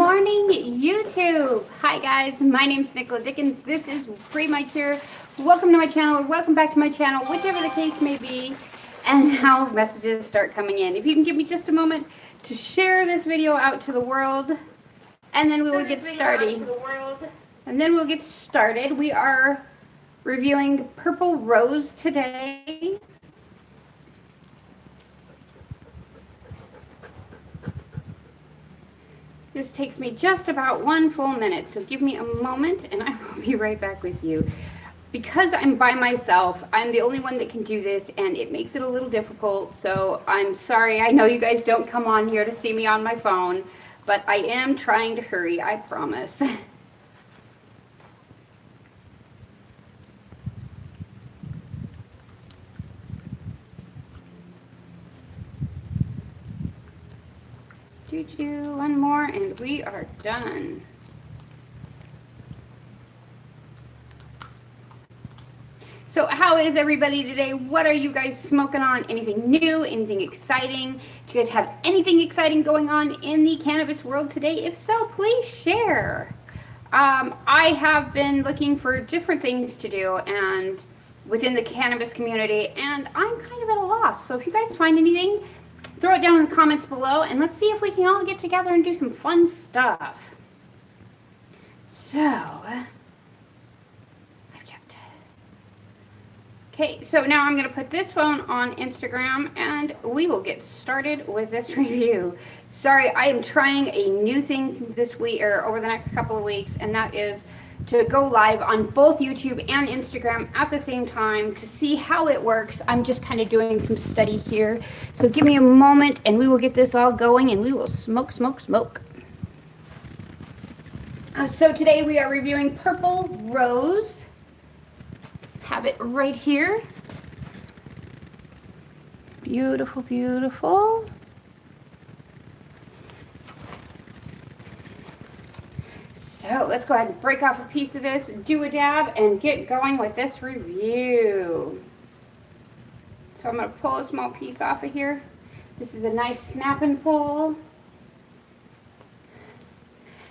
morning, YouTube. Hi guys, my name's Nicola Dickens. This is Free Mike here. Welcome to my channel, or welcome back to my channel, whichever the case may be, and now messages start coming in. If you can give me just a moment to share this video out to the world, and then we will get started. We are reviewing Purple Rose today. This takes me just about 1 full minute, so give me a moment and I will be right back with you. Because I'm by myself, I'm the only one that can do this, and it makes it a little difficult, so I'm sorry. I know you guys don't come on here to see me on my phone, but I am trying to hurry, I promise. One more and we are done. So how is everybody today? What are you guys smoking on? Anything new? Anything exciting? Do you guys have anything exciting going on in the cannabis world today? If so, please share. I have been looking for different things to do and within the cannabis community, and I'm kind of at a loss. So if you guys find anything, throw it down in the comments below, and let's see if we can all get together and do some fun stuff. Okay, so now I'm going to put this phone on Instagram, and we will get started with this review. Sorry, I am trying a new thing this week, or over the next couple of weeks, and that is to go live on both YouTube and Instagram at the same time to see how it works. I'm just kind of doing some study here. So give me a moment and we will get this all going and we will smoke. So today we are reviewing Purple Rose. Have it right here. Beautiful, beautiful. So let's go ahead and break off a piece of this, do a dab, and get going with this review. So I'm going to pull a small piece off of here. This is a nice snap and pull.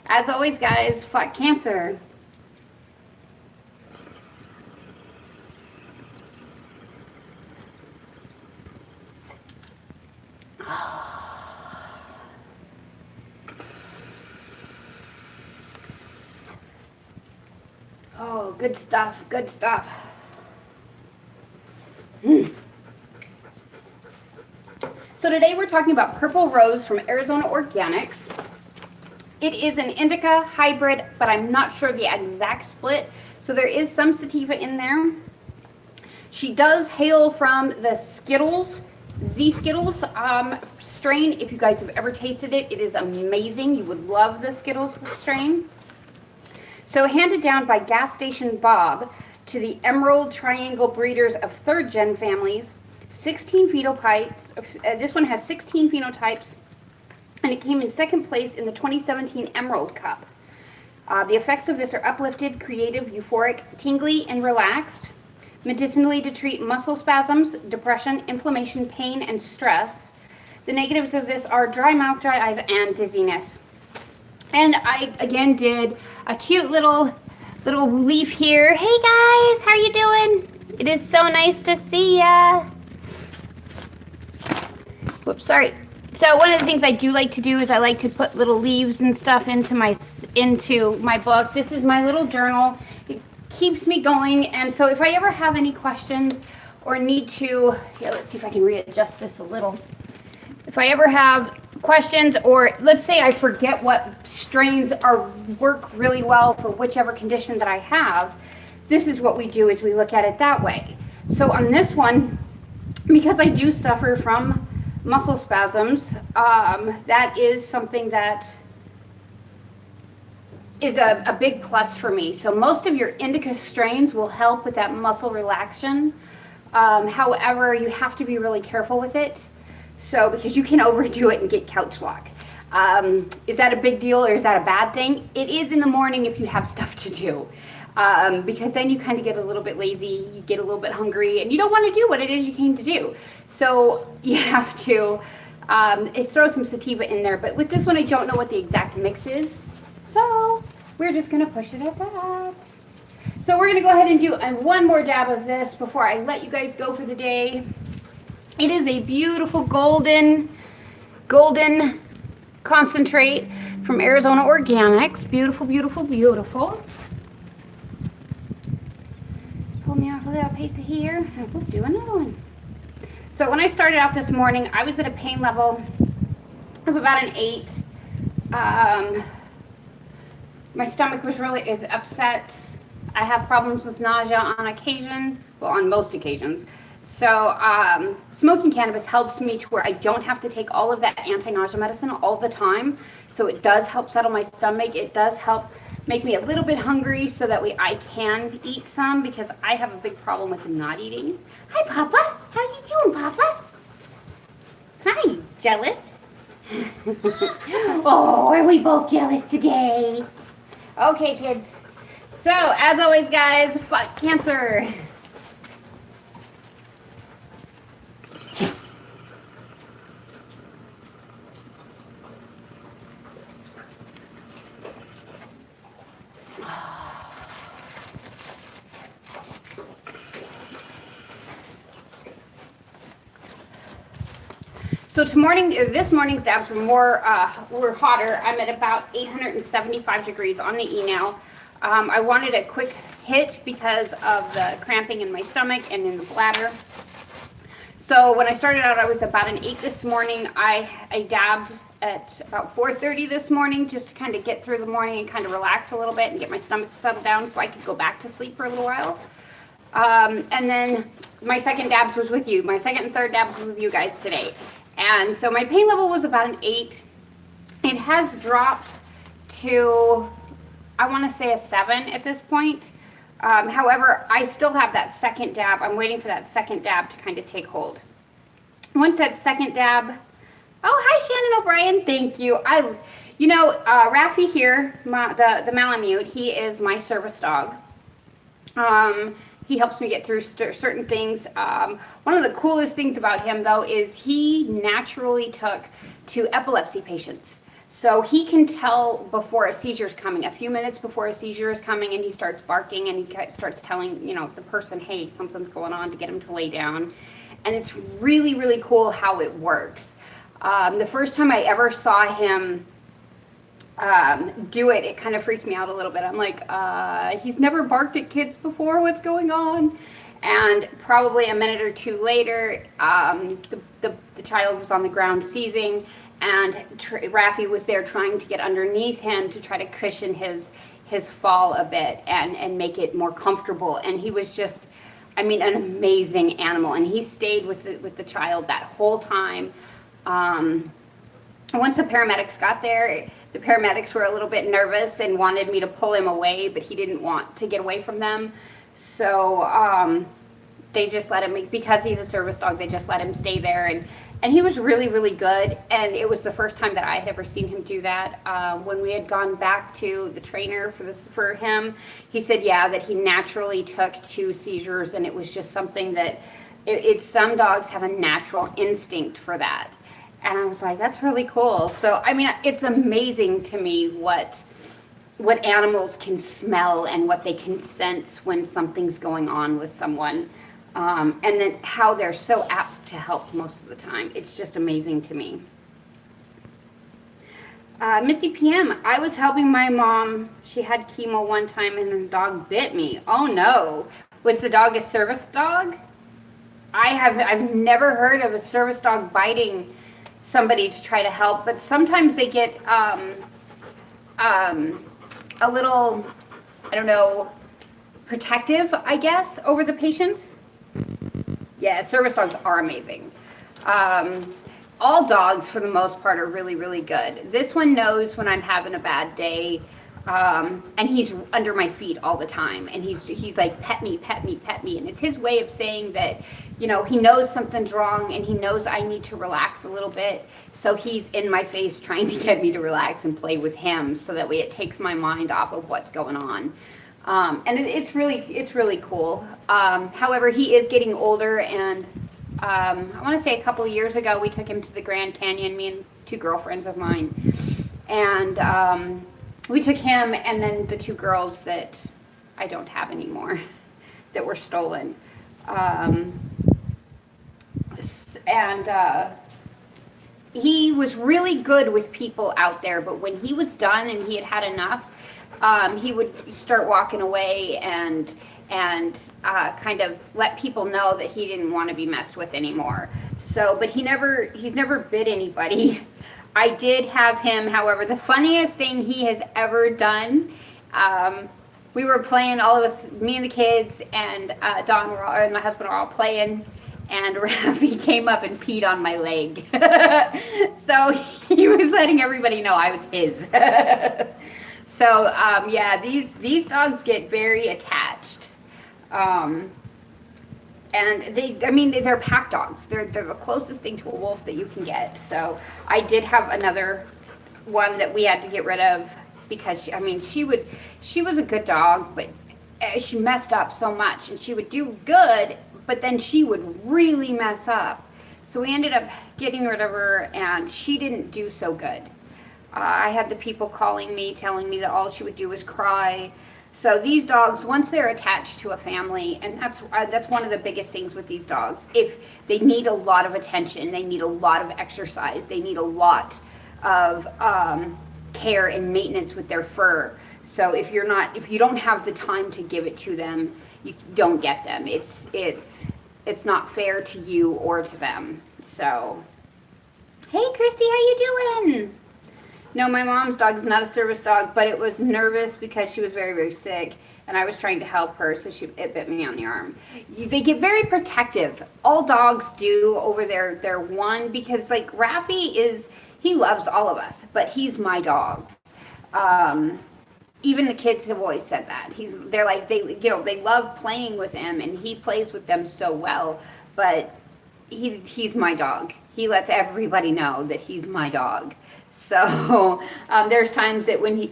As always, guys, fuck cancer. Oh, good stuff, good stuff. So today we're talking about Purple Rose from Arizona Organix. It is an indica hybrid, but I'm not sure the exact split. So there is some sativa in there. She does hail from the Skittles, Skittles strain. If you guys have ever tasted it, it is amazing. You would love the Skittles strain. So handed down by Gas Station Bob to the Emerald Triangle breeders of third-gen families, 16 phenotypes. This one has 16 phenotypes, and it came in second place in the 2017 Emerald Cup. The effects of this are uplifted, creative, euphoric, tingly, and relaxed, medicinally to treat muscle spasms, depression, inflammation, pain, and stress. The negatives of this are dry mouth, dry eyes, and dizziness. And I, again, did a cute little leaf here. Hey guys, how you doing? It is so nice to see ya. Whoops, sorry. So one of the things I do like to do is I like to put little leaves and stuff into my book. This is my little journal. It keeps me going, and so if I ever have any questions or need to, yeah, let's see if I can readjust this a little. If I ever have questions, or let's say I forget what strains work really well for whichever condition that I have, this is what we do, is we look at it that way. So on this one, because I do suffer from muscle spasms, that is something that is a big plus for me. So most of your indica strains will help with that muscle relaxation. However, you have to be really careful with it. So, because you can overdo it and get couch lock. Is that a big deal, or is that a bad thing? It is in the morning if you have stuff to do. Because then you kind of get a little bit lazy, you get a little bit hungry, and you don't want to do what it is you came to do. So you have to It throws some sativa in there, but with this one, I don't know what the exact mix is. So we're just gonna push it at that. So we're gonna go ahead and do one more dab of this before I let you guys go for the day. It is a beautiful golden concentrate from Arizona Organix. Beautiful, beautiful, beautiful. Pull me off a little piece of here, and we'll do another one. So when I started out this morning, I was at a pain level of about an 8. My stomach is upset. I have problems with nausea on occasion, well, on most occasions. So smoking cannabis helps me to where I don't have to take all of that anti-nausea medicine all the time. So it does help settle my stomach. It does help make me a little bit hungry so that way I can eat some, because I have a big problem with not eating. Hi, Papa. How you doing, Papa? Hi, jealous? Oh, are we both jealous today? Okay, kids. So, as always, guys, fuck cancer. So this morning's dabs were hotter. I'm at about 875 degrees on the e-nail. I wanted a quick hit because of the cramping in my stomach and in the bladder. So when I started out, I was about an 8 this morning. I dabbed at about 4:30 this morning just to kind of get through the morning and kind of relax a little bit and get my stomach settled down so I could go back to sleep for a little while. And then my second dabs was with you. My second and third dabs was with you guys today. And so my pain level was about an 8. It has dropped to, I want to say, a 7 at this point. However, I still have that second dab. I'm waiting for that second dab to kind of take hold. Once that second dab, oh, hi, Shannon O'Brien. Thank you. Rafi here, the Malamute, he is my service dog. He helps me get through certain things. One of the coolest things about him, though, is he naturally took to epilepsy patients. So he can tell before a seizure is coming, a few minutes before a seizure is coming, and he starts barking and he starts telling, the person, hey, something's going on, to get him to lay down. And it's really, really cool how it works. The first time I ever saw him do it, it kind of freaks me out a little bit. I'm like, he's never barked at kids before. What's going on? And probably a minute or two later, the child was on the ground seizing, and Rafi was there trying to get underneath him to try to cushion his fall a bit and make it more comfortable. And he was just, an amazing animal. And he stayed with the child that whole time. Once the paramedics got there, the paramedics were a little bit nervous and wanted me to pull him away, but he didn't want to get away from them. So they just let him, because he's a service dog, they just let him stay there. And he was really, really good. And it was the first time that I had ever seen him do that. When we had gone back to the trainer for him, he said, yeah, that he naturally took to seizures, and it was just something that some dogs have a natural instinct for that. And I was like, that's really cool. So, it's amazing to me what animals can smell and what they can sense when something's going on with someone. And then how they're so apt to help most of the time. It's just amazing to me. Missy PM, I was helping my mom. She had chemo one time and her dog bit me. Oh no. Was the dog a service dog? I've never heard of a service dog biting somebody to try to help, but sometimes they get a little, protective, I guess, over the patients. Yeah, service dogs are amazing. All dogs, for the most part, are really, really good. This one knows when I'm having a bad day, and he's under my feet all the time, and he's like, pet me, pet me, pet me, and it's his way of saying that, he knows something's wrong, and he knows I need to relax a little bit, so he's in my face trying to get me to relax and play with him, so that way it takes my mind off of what's going on. And it's really cool. However, he is getting older, and I want to say a couple of years ago, we took him to the Grand Canyon, me and two girlfriends of mine. And we took him and then the two girls that I don't have anymore that were stolen. And he was really good with people out there, but when he was done and he had had enough, he would start walking away and kind of let people know that he didn't want to be messed with anymore. So, but he's never bit anybody. I did have him, however, the funniest thing he has ever done, we were playing, all of us, me and the kids, and Don and my husband were all playing, and Rafi came up and peed on my leg. So he was letting everybody know I was his. So yeah, these dogs get very attached. And they're pack dogs. They're the closest thing to a wolf that you can get. So I did have another one that we had to get rid of because she was a good dog, but she messed up so much, and she would do good, but then she would really mess up. So we ended up getting rid of her, and she didn't do so good. I had the people calling me, telling me that all she would do was cry. So these dogs, once they're attached to a family, and that's one of the biggest things with these dogs, if they need a lot of attention, they need a lot of exercise, they need a lot of care and maintenance with their fur. So if you don't have the time to give it to them, you don't get them. It's not fair to you or to them. So, hey Christy, how you doing? No, my mom's dog is not a service dog, but it was nervous because she was very, very sick, and I was trying to help her, so it bit me on the arm. They get very protective. All dogs do over their one, because like Rafi he loves all of us, but he's my dog. Even the kids have always said that. They love playing with him, and he plays with them so well, but he's my dog. He lets everybody know that he's my dog. So there's times that when he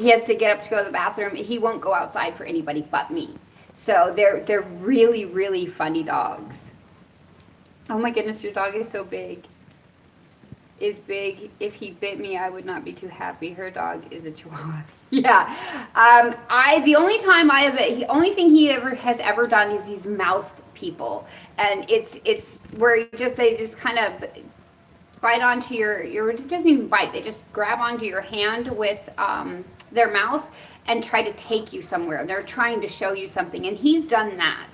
has to get up to go to the bathroom, he won't go outside for anybody but me. So they're really, really funny dogs. Oh my goodness, your dog is so big. Is big. If he bit me, I would not be too happy. Her dog is a Chihuahua. Yeah. The only thing he has ever done is he's mouthed people, and it's where they just kind of bite onto it doesn't even bite, they just grab onto your hand with their mouth and try to take you somewhere. They're trying to show you something, and he's done that.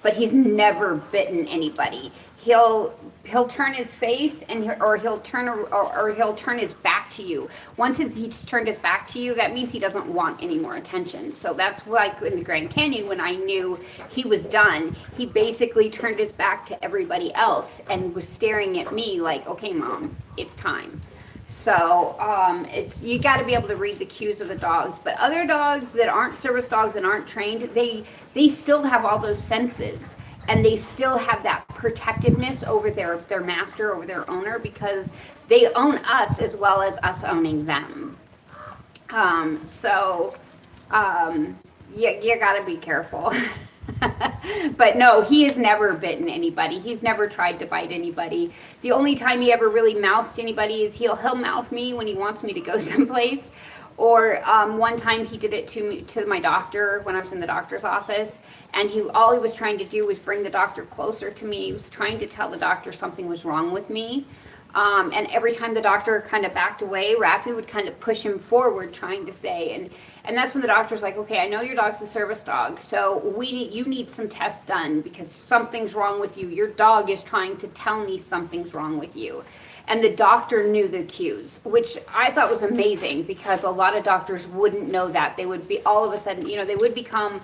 But he's never bitten anybody. He'll turn his face or he'll turn his back to you. Once he's turned his back to you, that means he doesn't want any more attention. So that's like in the Grand Canyon, when I knew he was done, he basically turned his back to everybody else and was staring at me like, okay, Mom, it's time. So you got to be able to read the cues of the dogs. But other dogs that aren't service dogs and aren't trained, they still have all those senses. And they still have that protectiveness over their master, over their owner, because they own us as well as us owning them. You gotta be careful. But no, he has never bitten anybody. He's never tried to bite anybody. The only time he ever really mouthed anybody is he'll mouth me when he wants me to go someplace. Or one time he did it to my doctor when I was in the doctor's office, and all he was trying to do was bring the doctor closer to me. He was trying to tell the doctor something was wrong with me. And every time the doctor kind of backed away, Rafi would kind of push him forward, trying to say, and that's when the doctor's like, okay, I know your dog's a service dog, so you need some tests done because something's wrong with you. Your dog is trying to tell me something's wrong with you. And the doctor knew the cues, which I thought was amazing, because a lot of doctors wouldn't know that. They would be, all of a sudden, they would become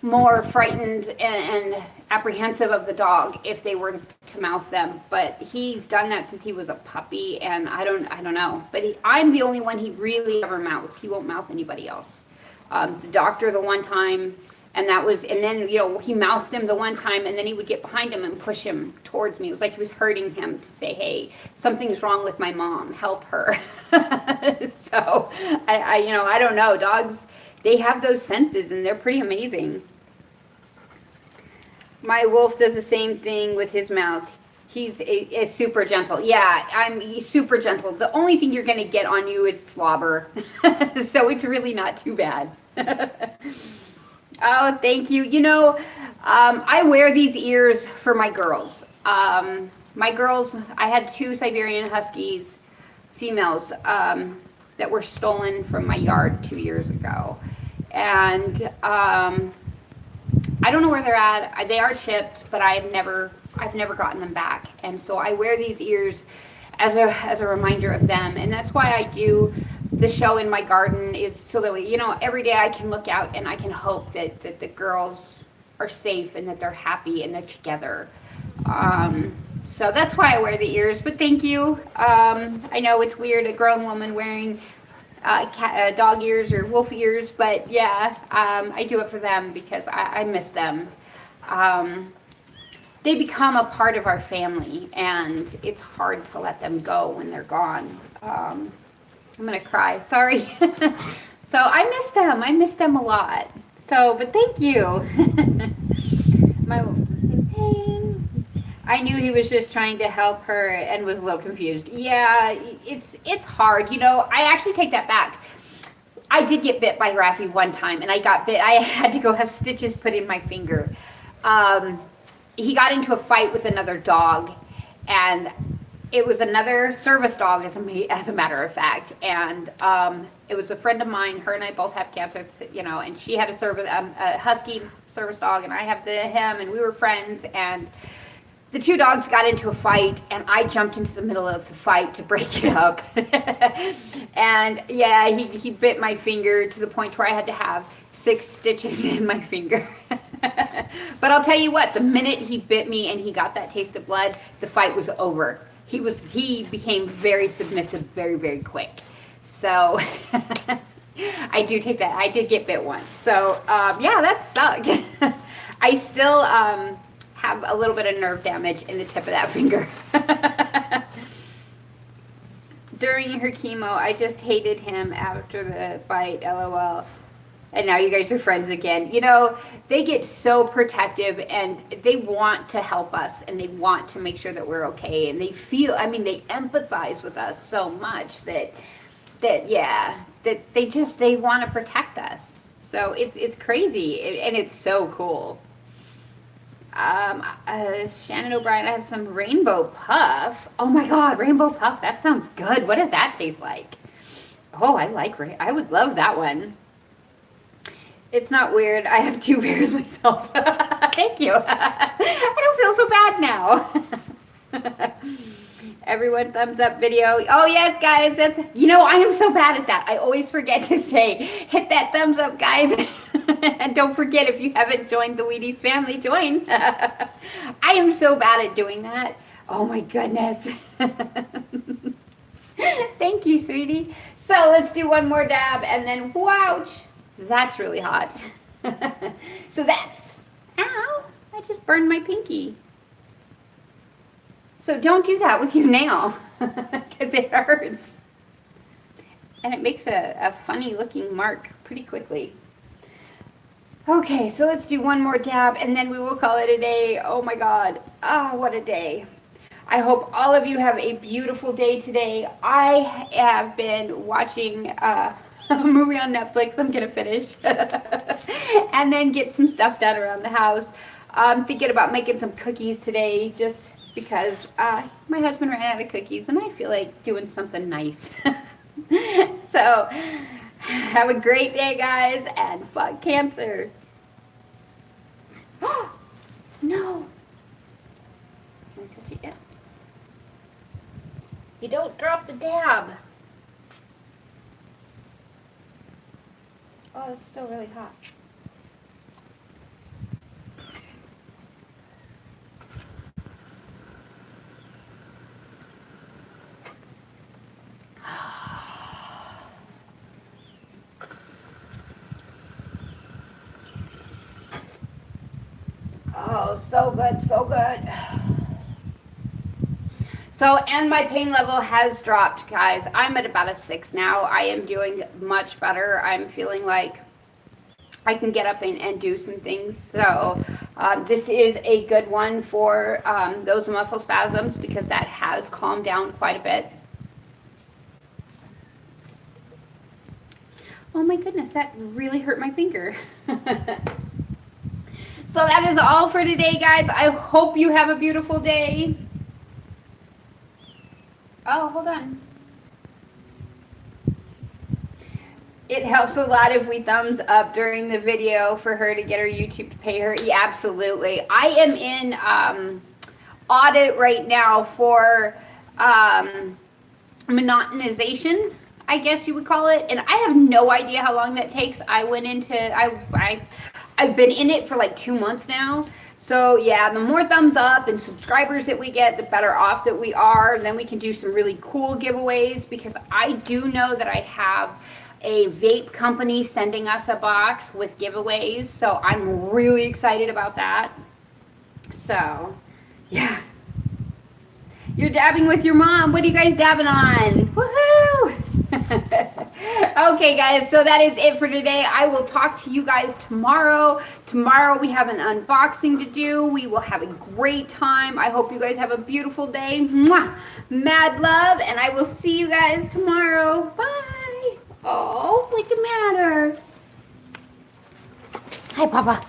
more frightened and apprehensive of the dog if they were to mouth them. But he's done that since he was a puppy, and I don't know. But I'm the only one he really ever mouths. He won't mouth anybody else. The doctor the one time, and then he mouthed him the one time, and then he would get behind him and push him towards me. It was like he was hurting him to say, hey, something's wrong with my mom, help her. So I don't know. Dogs, they have those senses, and they're pretty amazing. My wolf does the same thing with his mouth. He's a super gentle. Yeah, he's super gentle. The only thing you're going to get on you is slobber. So it's really not too bad. Oh, thank you. You know, I wear these ears for my girls. My girls, I had 2 Siberian Huskies, females, that were stolen from my yard 2 years ago. And I don't know where they're at. They are chipped, but I've never gotten them back. And so I wear these ears as a reminder of them. And that's why I do the show in my garden, is so that we, you know, every day I can look out and I can hope that the girls are safe and that they're happy and they're together. So that's why I wear the ears. But thank you. I know it's weird, a grown woman wearing dog ears or wolf ears, but yeah, I do it for them because I miss them. They become a part of our family, and it's hard to let them go when they're gone. I'm gonna cry, sorry. So I miss them a lot. So, but thank you. My wolf does the same thing. I knew he was just trying to help her and was a little confused. Yeah, it's hard. You know, I actually take that back. I did get bit by Raffy one time, and I got bit. I had to go have stitches put in my finger. He got into a fight with another dog, and it was another service dog, as a matter of fact. And it was a friend of mine. Her and I both have cancer, you know, and she had a husky service dog, and I have him, and we were friends. And the 2 dogs got into a fight, and I jumped into the middle of the fight to break it up. And yeah, he bit my finger to the point where I had to have 6 stitches in my finger. But I'll tell you what, the minute he bit me and he got that taste of blood, the fight was over. He became very submissive very, very quick. So I do take that. I did get bit once. So yeah, that sucked. I still have a little bit of nerve damage in the tip of that finger. During her chemo, I just hated him after the fight, LOL. And now you guys are friends again. You know, they get so protective, and they want to help us, and they want to make sure that we're okay. And they feel, I mean, they empathize with us so much that they want to protect us. So it's crazy, and it's so cool. Shannon O'Brien, I have some rainbow puff. Oh my God, rainbow puff. That sounds good. What does that taste like? Oh, I would love that one. It's not weird. I have 2 bears myself. Thank you. I don't feel so bad now. Everyone thumbs up video. Oh yes, guys. You know, I am so bad at that. I always forget to say, hit that thumbs up, guys. And don't forget, if you haven't joined the Wheaties family, join. I am so bad at doing that. Oh my goodness. Thank you, sweetie. So let's do one more dab and then wouch. That's really hot. So ow, I just burned my pinky. So don't do that with your nail, because it hurts. And it makes a funny looking mark pretty quickly. Okay, so let's do one more dab and then we will call it a day. Oh my God, what a day. I hope all of you have a beautiful day today. I have been watching a movie on Netflix I'm gonna finish and then get some stuff done around the house. I'm thinking about making some cookies today just because my husband ran out of cookies and I feel like doing something nice. So have a great day, guys, and fuck cancer. No. Can I touch it yet? You don't drop the dab. Oh, it's still really hot. Oh, so good, so good. So, and my pain level has dropped, guys. I'm at about a 6 now. I am doing much better. I'm feeling like I can get up and do some things. So, This is a good one for those muscle spasms because that has calmed down quite a bit. Oh my goodness, that really hurt my finger. So that is all for today, guys. I hope you have a beautiful day. Oh, hold on. It helps a lot if we thumbs up during the video for her to get her YouTube to pay her. Yeah, absolutely. I am in audit right now for monotonization, I guess you would call it. And I have no idea how long that takes. I've been in it for like 2 months now. So yeah, the more thumbs up and subscribers that we get, the better off that we are. And then we can do some really cool giveaways because I do know that I have a vape company sending us a box with giveaways. So I'm really excited about that. So yeah. You're dabbing with your mom. What are you guys dabbing on? Woohoo! Okay, guys, so that is it for today. I will talk to you guys tomorrow. Tomorrow we have an unboxing to do. We will have a great time. I hope you guys have a beautiful day. Mwah! Mad love, and I will see you guys tomorrow. Bye. Oh, what's the matter? Hi, Papa.